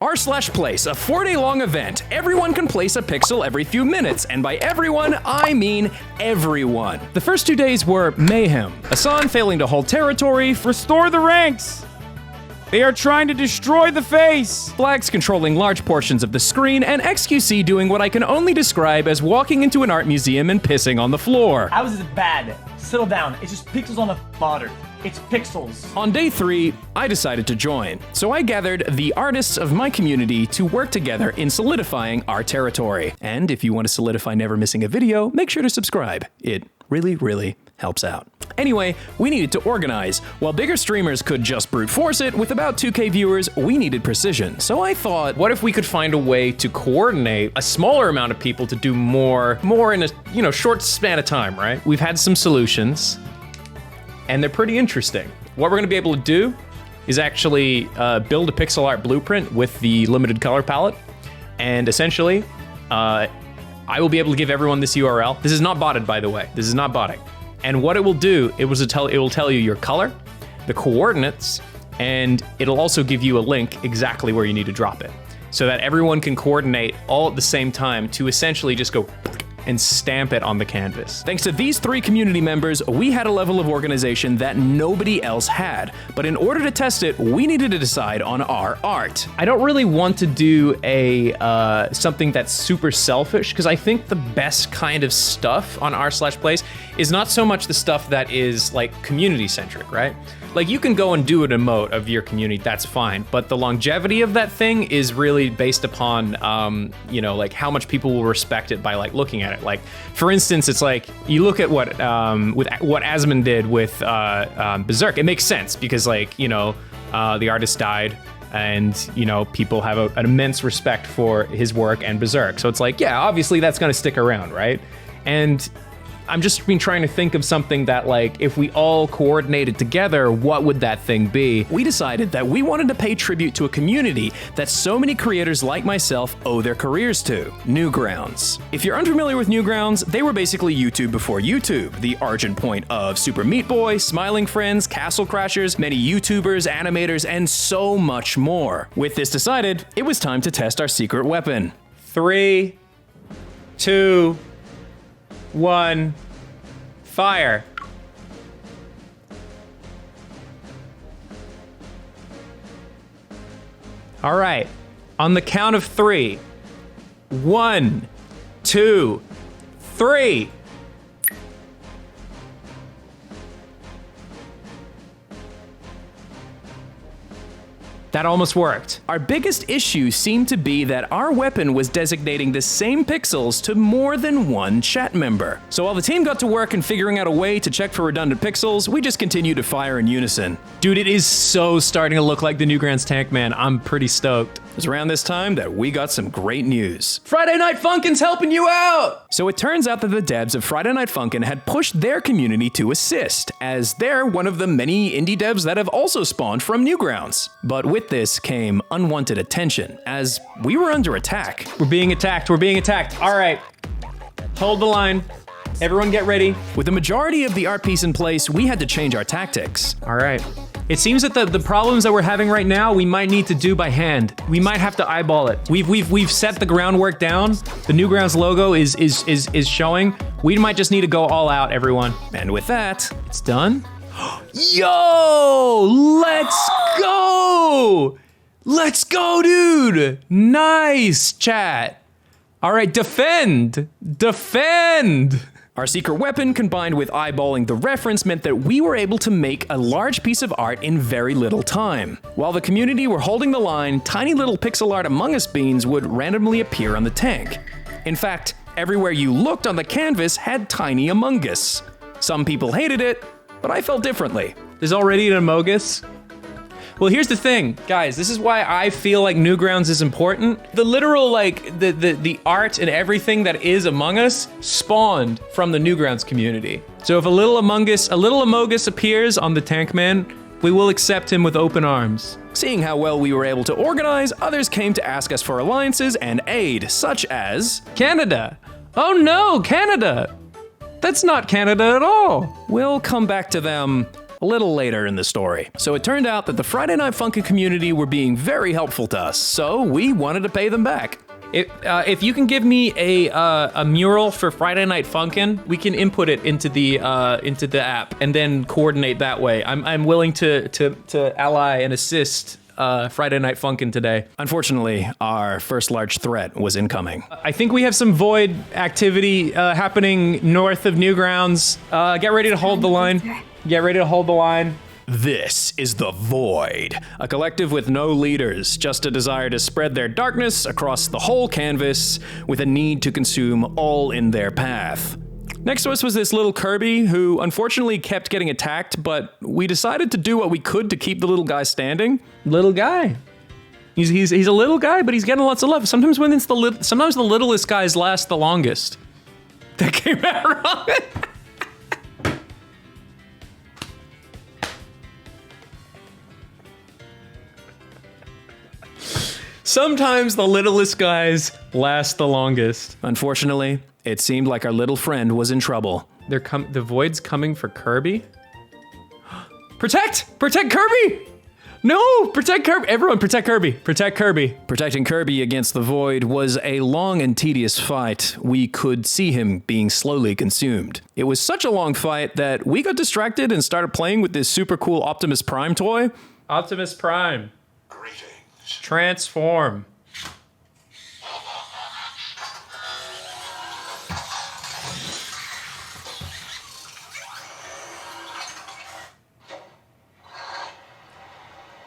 R/Place, a 4-day-long event. Everyone can place a pixel every few minutes, and by everyone, I mean everyone. The first 2 days were mayhem. Hassan failing to hold territory, Restore the ranks! They are trying to destroy the face! Flags controlling large portions of the screen, and XQC doing what I can only describe as walking into an art museum and pissing on the floor. How is it bad? Settle down. It's just pixels on a monitor. It's pixels. On day 3, I decided to join. So I gathered the artists of my community to work together in solidifying our territory. And if you want to solidify never missing a video, make sure to subscribe. It really, really helps out. Anyway, we needed to organize. While bigger streamers could just brute force it, with about 2K viewers, we needed precision. So I thought, what if we could find a way to coordinate a smaller amount of people to do more in a, short span of time, right? We've had some solutions, and they're pretty interesting. What we're gonna be able to do is actually build a pixel art blueprint with the limited color palette, and essentially, I will be able to give everyone this URL. This is not botted, by the way. This is not botting. And what it will do, it will tell you your color, the coordinates, and it'll also give you a link exactly where you need to drop it, so that everyone can coordinate all at the same time to essentially just go and stamp it on the canvas. Thanks to these 3 community members, we had a level of organization that nobody else had. But in order to test it, we needed to decide on our art. I don't really want to do a something that's super selfish, because I think the best kind of stuff on r/place is not so much the stuff that is like community centric, right? Like, you can go and do an emote of your community, that's fine, but the longevity of that thing is really based upon, like how much people will respect it by like looking at it. Like, for instance, it's like, you look at what Asmon did with Berserk. It makes sense because the artist died, and people have an immense respect for his work and Berserk. So it's like, yeah, obviously that's gonna stick around, right? And I'm just been trying to think of something that, like, if we all coordinated together, what would that thing be? We decided that we wanted to pay tribute to a community that so many creators like myself owe their careers to, Newgrounds. If you're unfamiliar with Newgrounds, they were basically YouTube before YouTube, the origin point of Super Meat Boy, Smiling Friends, Castle Crashers, many YouTubers, animators, and so much more. With this decided, it was time to test our secret weapon. 3, 2, 1, fire. All right, on the count of 3. 1, 2, 3. That almost worked. Our biggest issue seemed to be that our weapon was designating the same pixels to more than one chat member. So while the team got to work in figuring out a way to check for redundant pixels, we just continued to fire in unison. Dude, it is so starting to look like the Newgrounds tank, man. I'm pretty stoked. It was around this time that we got some great news. Friday Night Funkin's helping you out! So it turns out that the devs of Friday Night Funkin' had pushed their community to assist, as they're one of the many indie devs that have also spawned from Newgrounds. But with this came unwanted attention, as we were under attack. We're being attacked, All right, hold the line. Everyone get ready. With the majority of the art piece in place, we had to change our tactics. All right. It seems that the problems that we're having right now, we might need to do by hand. We might have to eyeball it. We've set the groundwork down. The Newgrounds logo is showing. We might just need to go all out, everyone. And with that, it's done. Yo, let's go! Let's go, dude! Nice, chat. All right, defend! Our secret weapon, combined with eyeballing the reference, meant that we were able to make a large piece of art in very little time. While the community were holding the line, tiny little pixel art Among Us beans would randomly appear on the tank. In fact, everywhere you looked on the canvas had tiny Among Us. Some people hated it, but I felt differently. There's already an Among Us? Well, here's the thing, guys. This is why I feel like Newgrounds is important. The literal, like, the art and everything that is Among Us spawned from the Newgrounds community. So if a little Among Us appears on the tank man, we will accept him with open arms. Seeing how well we were able to organize, others came to ask us for alliances and aid, such as Canada. Oh no, Canada. That's not Canada at all. We'll come back to them a little later in the story. So it turned out that the Friday Night Funkin' community were being very helpful to us, so we wanted to pay them back. If you can give me a mural for Friday Night Funkin', we can input it into the app and then coordinate that way. I'm willing to ally and assist Friday Night Funkin' today. Unfortunately, our first large threat was incoming. I think we have some void activity happening north of Newgrounds. Get ready to hold the line. Get ready to hold the line. This is the Void, a collective with no leaders, just a desire to spread their darkness across the whole canvas with a need to consume all in their path. Next to us was this little Kirby who unfortunately kept getting attacked, but we decided to do what we could to keep the little guy standing. Little guy. He's a little guy, but he's getting lots of love. Sometimes sometimes the littlest guys last the longest. That came out wrong. Sometimes the littlest guys last the longest. Unfortunately, it seemed like our little friend was in trouble. The Void's coming for Kirby? Protect Kirby! No, protect Kirby. Everyone protect Kirby. Protect Kirby. Protecting Kirby against the Void was a long and tedious fight. We could see him being slowly consumed. It was such a long fight that we got distracted and started playing with this super cool Optimus Prime toy. Optimus Prime. Transform.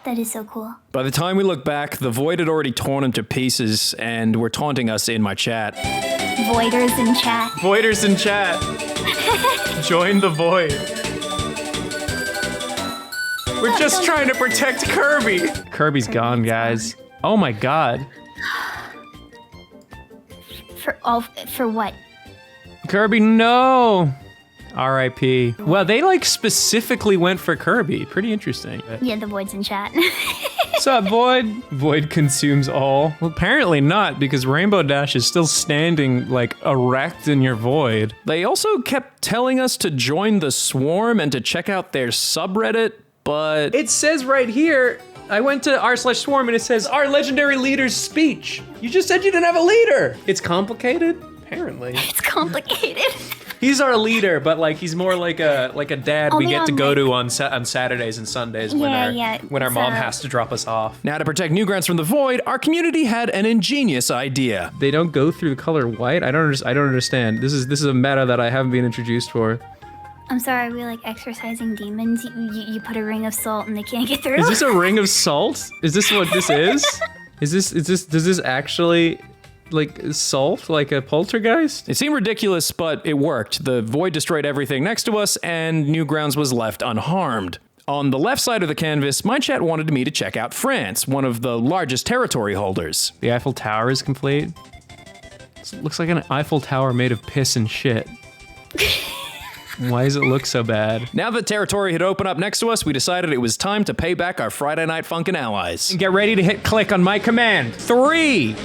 That is so cool. By the time we look back, the Void had already torn him to pieces and were taunting us in my chat. Voiders in chat. Voiders in chat. Join the Void. We're just trying to protect Kirby. Kirby's gone, guys. Oh my god. For what? Kirby, no. R.I.P. Well, they like specifically went for Kirby. Pretty interesting. Yeah, the Void's in chat. What's up, Void? Void consumes all. Well, apparently not, because Rainbow Dash is still standing like erect in your Void. They also kept telling us to join the Swarm and to check out their subreddit, but it says right here, I went to r/swarm and it says, our legendary leader's speech. You just said you didn't have a leader. It's complicated, apparently. It's complicated. He's our leader, but like he's more like a dad we Only get to on, go like- to on Saturdays and Sundays when our mom has to drop us off. now to protect Newgrounds from the Void, our community had an ingenious idea. They don't go through the color white. I don't understand. This is a meta that I haven't been introduced for. I'm sorry, are we like exorcising demons? You put a ring of salt and they can't get through? Is this a ring of salt? Is this what this is? Does this actually like salt, like a poltergeist? It seemed ridiculous, but it worked. The Void destroyed everything next to us, and Newgrounds was left unharmed. On the left side of the canvas, my chat wanted me to check out France, one of the largest territory holders. The Eiffel Tower is complete. It looks like an Eiffel Tower made of piss and shit. Why does it look so bad? Now that territory had opened up next to us, we decided it was time to pay back our Friday Night Funkin' allies. Get ready to hit click on my command. 3,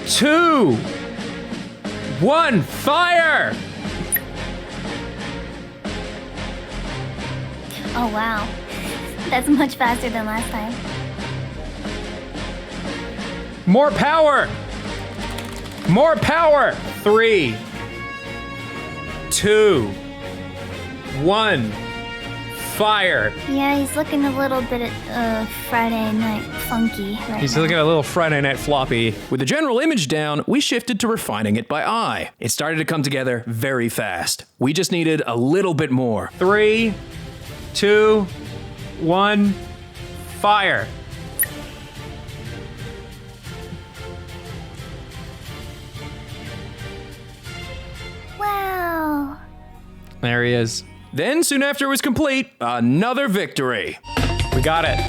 2, 1, fire! Oh wow. That's much faster than last time. More power! More power! 3, 2, 1, fire! Yeah, he's looking a little bit Friday night funky right He's now. looking at a little Friday Night Floppy. With the general image down, we shifted to refining it by eye. It started to come together very fast. We just needed a little bit more. 3, 2, 1, fire! Wow. There he is. Then, soon after it was complete, another victory. We got it.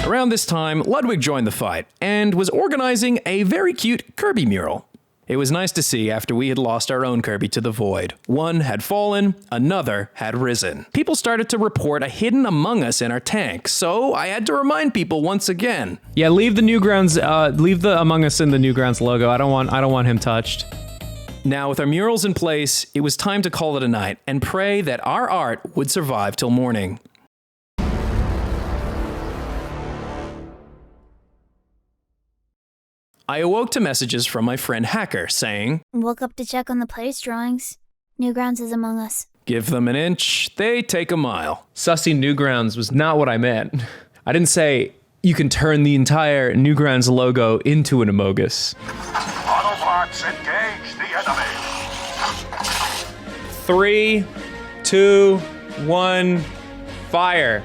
Around this time, Ludwig joined the fight and was organizing a very cute Kirby mural. It was nice to see after we had lost our own Kirby to the Void. One had fallen, another had risen. People started to report a hidden Among Us in our tank, so I had to remind people once again. Yeah, leave the Newgrounds, leave the Among Us in the Newgrounds logo. I don't want him touched. Now, with our murals in place, it was time to call it a night and pray that our art would survive till morning. I awoke to messages from my friend Hacker saying, Woke up to check on the player's drawings. Newgrounds is among us. "Give them an inch, they take a mile." Sussy Newgrounds was not what I meant. I didn't say you can turn the entire Newgrounds logo into an Amogus. Autobots, engage the enemy. 3, 2, 1, fire.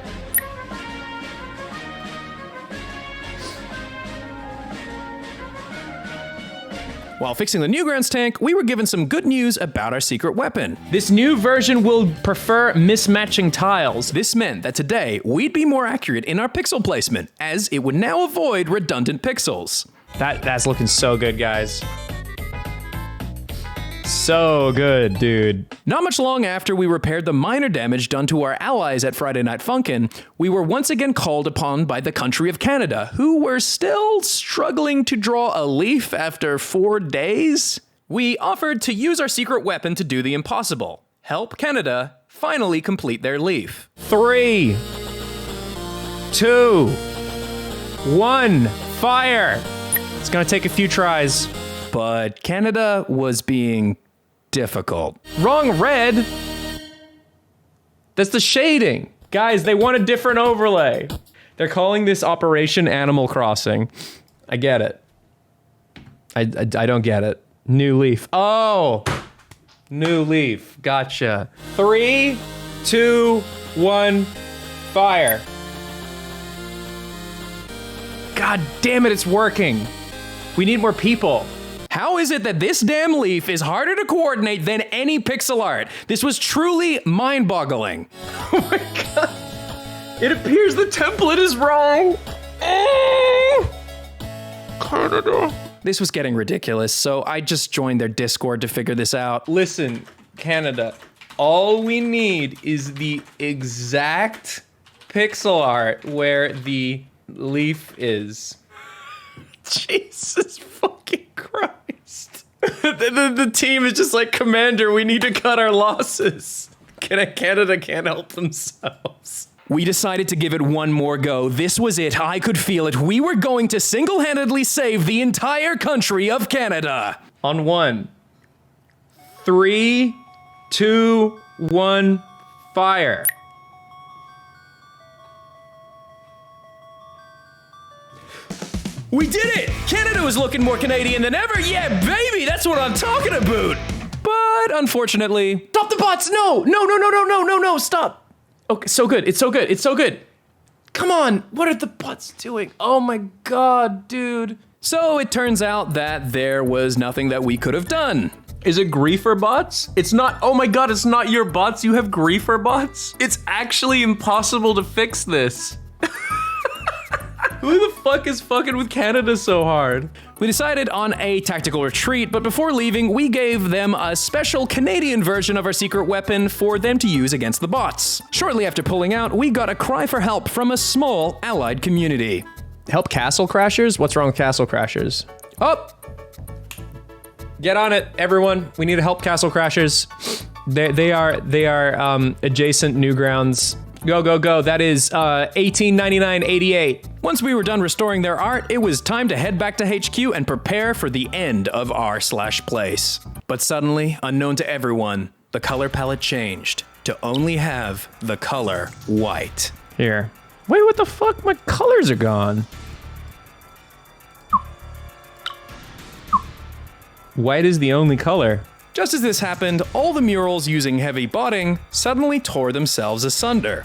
While fixing the Newgrounds tank, we were given some good news about our secret weapon. This new version will prefer mismatching tiles. This meant that today, we'd be more accurate in our pixel placement, as it would now avoid redundant pixels. That's looking so good, guys. So good, dude. Not much long after we repaired the minor damage done to our allies at Friday Night Funkin', we were once again called upon by the country of Canada, who were still struggling to draw a leaf after 4 days. We offered to use our secret weapon to do the impossible. Help Canada finally complete their leaf. 3, 2, 1, fire. It's gonna take a few tries. But Canada was being difficult. Wrong red. That's the shading. Guys, they want a different overlay. They're calling this Operation Animal Crossing. I get it. I don't get it. New leaf. Oh, new leaf. Gotcha. 3, 2, 1, fire. God damn it, it's working. We need more people. How is it that this damn leaf is harder to coordinate than any pixel art? This was truly mind-boggling. Oh my god. It appears the template is wrong. Canada. This was getting ridiculous, so I just joined their Discord to figure this out. Listen, Canada, all we need is the exact pixel art where the leaf is. Jesus fucking Christ. the team is just like, Commander, we need to cut our losses. Canada can't help themselves. We decided to give it one more go. This was it. I could feel it. We were going to single-handedly save the entire country of Canada. On 1, 3, 2, 1, fire. We did it! Canada was looking more Canadian than ever. Yeah, baby, that's what I'm talking about. But unfortunately, Stop the bots! No, stop. Okay, so good, it's so good, it's so good. Come on, what are the bots doing? Oh my god, dude. so it turns out that there was nothing that we could have done. Is it griefer bots? It's not, oh my god, it's not your bots, you have griefer bots? It's actually impossible to fix this. Who the fuck is fucking with Canada so hard? We decided on a tactical retreat, but before leaving, we gave them a special Canadian version of our secret weapon for them to use against the bots. Shortly after pulling out, we got a cry for help from a small allied community. Help Castle Crashers? What's wrong with Castle Crashers? Oh! Get on it, everyone. We need to help Castle Crashers. They are adjacent Newgrounds. Go, go, go. That is 1899.88. Once we were done restoring their art, it was time to head back to HQ and prepare for the end of r/place. But suddenly, unknown to everyone, the color palette changed to only have the color white. Here. Wait, what the fuck? My colors are gone. White is the only color. Just as this happened, all the murals using heavy botting suddenly tore themselves asunder.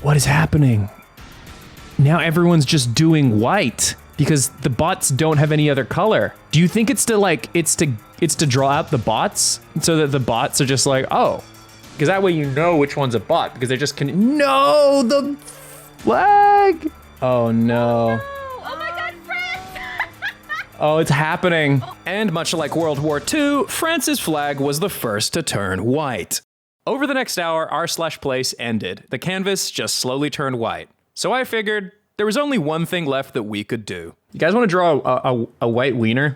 What is happening? Now everyone's just doing white because the bots don't have any other color. Do you think it's to draw out the bots so that the bots are just like, oh, because that way you know which one's a bot because they're just no, the flag. Oh no. Oh my god, France! Oh, it's happening. And much like World War II, France's flag was the first to turn white. Over the next hour, r/place ended. The canvas just slowly turned white. So I figured there was only one thing left that we could do. You guys want to draw a white wiener?